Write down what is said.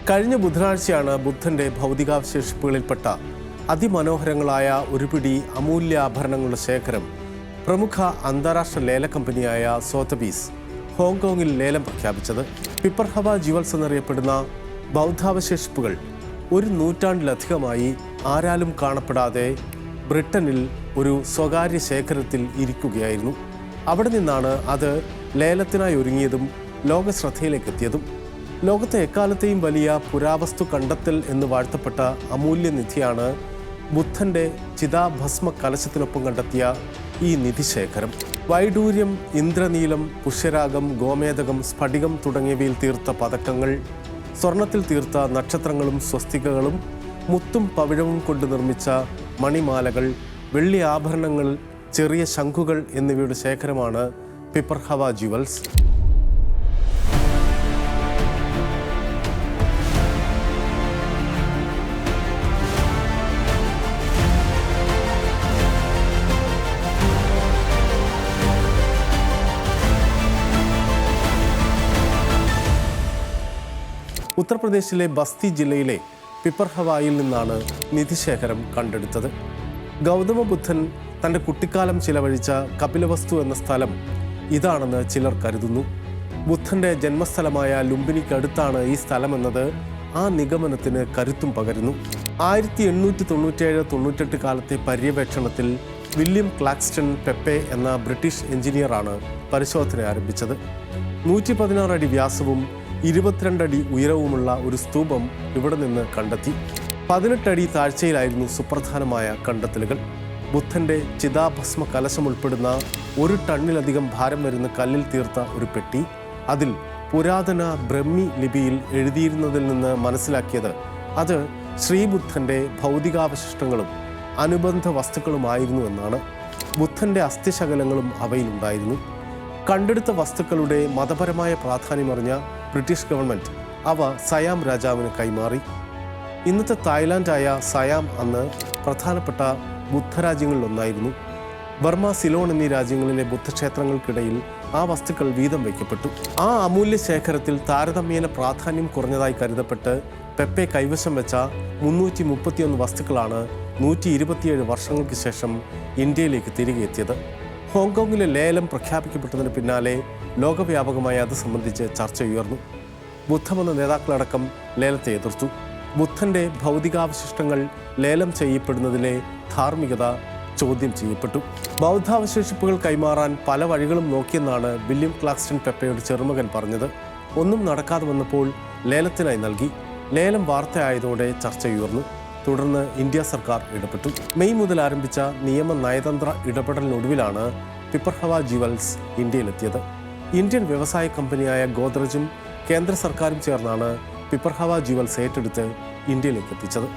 കഴിഞ്ഞ ബുധനാഴ്ചയാണ് ബുദ്ധന്റെ ഭൗതികാവശേഷിപ്പുകളിൽപ്പെട്ട അതിമനോഹരങ്ങളായ ഒരു പിടി അമൂല്യ ആഭരണങ്ങളുടെ ശേഖരം പ്രമുഖ അന്താരാഷ്ട്ര ലേല കമ്പനിയായ സോത്തബീസ് ഹോങ്കോങ്ങിൽ ലേലം പ്രഖ്യാപിച്ചത്. പിപ്പർഹവ ജ്വൽസ് എന്നറിയപ്പെടുന്ന ബൗദ്ധാവശേഷിപ്പുകൾ ഒരു നൂറ്റാണ്ടിലധികമായി ആരാലും കാണപ്പെടാതെ ബ്രിട്ടനിൽ ഒരു സ്വകാര്യ ശേഖരത്തിൽ ഇരിക്കുകയായിരുന്നു. അവിടെ നിന്നാണ് അത് ലേലത്തിനായി ഒരുങ്ങിയതും ലോക ശ്രദ്ധയിലേക്കെത്തിയതും. ലോകത്തെ എക്കാലത്തെയും വലിയ പുരാവസ്തു കണ്ടെത്തൽ എന്ന് വാഴ്ത്തപ്പെട്ട അമൂല്യനിധിയാണ് ബുദ്ധന്റെ ചിതാഭസ്മ കലശത്തിനൊപ്പം കണ്ടെത്തിയ ഈ നിധിശേഖരം. വൈഡൂര്യം, ഇന്ദ്രനീലം, പുഷ്യരാഗം, ഗോമേതകം, സ്ഫടികം തുടങ്ങിയവയിൽ തീർത്ത പതക്കങ്ങൾ, സ്വർണത്തിൽ തീർത്ത നക്ഷത്രങ്ങളും സ്വസ്തികകളും, മുത്തും പവിഴവും കൊണ്ട് നിർമ്മിച്ച മണിമാലകൾ, വെള്ളി ആഭരണങ്ങൾ, ചെറിയ ശംഖുകൾ എന്നിവയുടെ ശേഖരമാണ് പിപ്പർഹവ ജ്വൽസ്. ഉത്തർപ്രദേശിലെ ബസ്തി ജില്ലയിലെ പിപ്പർഹവായിൽ നിന്നാണ് നിധിശേഖരം കണ്ടെടുത്തത്. ഗൗതമ ബുദ്ധൻ തൻ്റെ കുട്ടിക്കാലം ചിലവഴിച്ച കപിലവസ്തു എന്ന സ്ഥലം ഇതാണെന്ന് ചിലർ കരുതുന്നു. ബുദ്ധൻ്റെ ജന്മസ്ഥലമായ ലുംബിനിക്കടുത്താണ് ഈ സ്ഥലമെന്നത് ആ നിഗമനത്തിന് കരുത്തും പകരുന്നു. 1897-98 കാലത്തെ പര്യവേക്ഷണത്തിൽ വില്യം ക്ലാക്സ്റ്റൺ പെപ്പെ എന്ന ബ്രിട്ടീഷ് എഞ്ചിനീയറാണ് പരിശോധന ആരംഭിച്ചത്. 116 അടി വ്യാസവും 22 അടി ഉയരവുമുള്ള ഒരു സ്തൂപം ഇവിടെ നിന്ന് കണ്ടെത്തി. 18 അടി താഴ്ചയിലായിരുന്നു സുപ്രധാനമായ കണ്ടെത്തലുകൾ. ബുദ്ധന്റെ ചിതാഭസ്മ കലശം ഉൾപ്പെടുന്ന 1 ടണ്ണിലധികം ഭാരം വരുന്ന കല്ലിൽ തീർത്ത ഒരു പെട്ടി. അതിൽ പുരാതന ബ്രഹ്മി ലിപിയിൽ എഴുതിയിരുന്നതിൽ നിന്ന് മനസ്സിലാക്കിയത് അത് ശ്രീബുദ്ധന്റെ ഭൗതികാവശിഷ്ടങ്ങളും അനുബന്ധ വസ്തുക്കളുമായിരുന്നു എന്നാണ്. ബുദ്ധന്റെ അസ്ഥിശകലങ്ങളും അവയിലുണ്ടായിരുന്നു. കണ്ടെടുത്ത വസ്തുക്കളുടെ മതപരമായ പ്രാധാന്യമറിഞ്ഞ ബ്രിട്ടീഷ് ഗവൺമെൻറ് അവ സയാം രാജാവിന് കൈമാറി. ഇന്നത്തെ തായ്ലാൻഡായ സയാം അന്ന് പ്രധാനപ്പെട്ട ബുദ്ധരാജ്യങ്ങളിലൊന്നായിരുന്നു. ബർമ, സിലോൺ എന്നീ രാജ്യങ്ങളിലെ ബുദ്ധക്ഷേത്രങ്ങൾക്കിടയിൽ ആ വസ്തുക്കൾ വീതം വയ്ക്കപ്പെട്ടു. ആ അമൂല്യ ശേഖരത്തിൽ താരതമ്യേന പ്രാധാന്യം കുറഞ്ഞതായി കരുതപ്പെട്ട് പെപ്പെ കൈവശം വെച്ച 331 വസ്തുക്കളാണ് 127 വർഷങ്ങൾക്ക് ശേഷം ഇന്ത്യയിലേക്ക് തിരികെ എത്തിയത്. ഹോങ്കോങ്ങിലെ ലേലം പ്രഖ്യാപിക്കപ്പെട്ടതിന് പിന്നാലെ ലോകവ്യാപകമായി അത് സംബന്ധിച്ച് ചർച്ച ഉയർന്നു. ബുദ്ധമത നേതാക്കളടക്കം ലേലത്തെ എതിർത്തു. ബുദ്ധന്റെ ഭൗതികാവശിഷ്ടങ്ങൾ ലേലം ചെയ്യപ്പെടുന്നതിലെ ധാർമ്മികത ചോദ്യം ചെയ്യപ്പെട്ടു. ബൗദ്ധാവശേഷിപ്പുകൾ കൈമാറാൻ പല വഴികളും നോക്കിയെന്നാണ് വില്യം ക്ലാക്സ്റ്റൺ പെപ്പയുടെ ചെറുമകൻ പറഞ്ഞത്. ഒന്നും നടക്കാതെ വന്നപ്പോൾ ലേലത്തിനായി നൽകി. ലേലം വാർത്തയായതോടെ ചർച്ചയുയർന്നു. തുടർന്ന് ഇന്ത്യ സർക്കാർ ഇടപെട്ടു. മെയ് മുതൽ ആരംഭിച്ച നിയമ നയതന്ത്ര ഇടപെടലിനൊടുവിലാണ് പിപ്പർഹവ ജ്വൽസ് ഇന്ത്യയിലെത്തിയത്. ഇന്ത്യൻ വ്യവസായ കമ്പനിയായ ഗോദ്രജും കേന്ദ്ര സർക്കാരും ചേർന്നാണ് പിപ്പർഹവ ജ്വൽസ് ഏറ്റെടുത്ത് ഇന്ത്യയിലേക്ക് എത്തിച്ചത്.